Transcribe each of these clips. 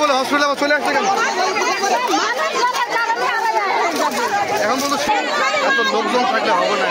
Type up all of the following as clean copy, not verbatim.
বলে হসপিটালে চলে আসছে কেন? এখন বলতো এত লোকজন থাকলে হবে না।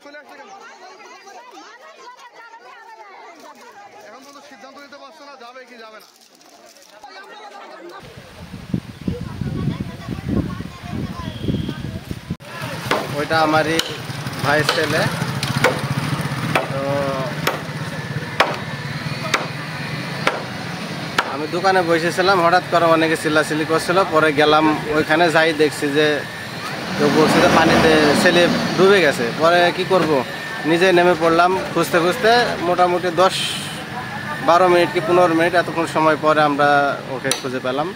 চলে আসছে কেন? এখন বলতো সিদ্ধান্ত নিতে পারছে না যাবে কি যাবে না। ওইটা আমারই ভাইয়ের ছেলে। তো আমি দোকানে বসেছিলাম, হঠাৎ করে অনেকে চিল্লাচিল্লি করছিল। পরে গেলাম, ওইখানে যাই দেখছি যে কেউ বলছে যে পানিতে ছেলে ডুবে গেছে। পরে কি করব, নিজে নেমে পড়লাম খুঁজতে খুঁজতে। মোটামুটি 10-12 মিনিট কি 15 মিনিট এতক্ষণ সময় পরে আমরা ওকে খুঁজে পেলাম।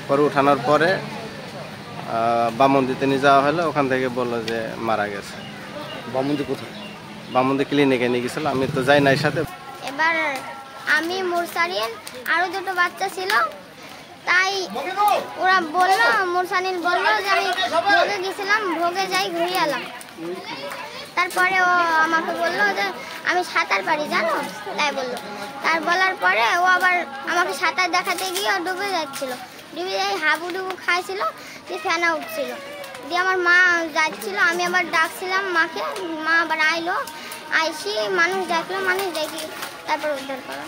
পরে উঠানোর পরে বামন্দিতে নিয়ে যাওয়া হলো। ওখান থেকে বললো যে মারা গেছে। বামুন্দি কোথায়? বামন্দি ক্লিনিকে নিয়ে গেছিল, আমি তো যাই নাই সাথে। এবার আমি মুরসালিন আরও দুটো বাচ্চা ছিল, তাই ওরা বললো, মুরসালিন বললো যে আমি ভোগে গেছিলাম, ভোগে যাই ঘুরে এলাম। তারপরে ও আমাকে বললো যে আমি সাঁতার পারি জানো, তাই বললো। তার বলার পরে ও আবার আমাকে সাঁতার দেখাতে গিয়ে ও ডুবে যাচ্ছিলো। ডুবে যাই হাবুডুবু খাইছিল, দিয়ে ফেনা উঠছিল। দিয়ে আমার মা যাচ্ছিল, আমি আবার ডাকছিলাম মাকে, মা আবার আইলো। আইসি মানুষ দেখলো, মানুষ দেখি তারপর উদ্ধার করো।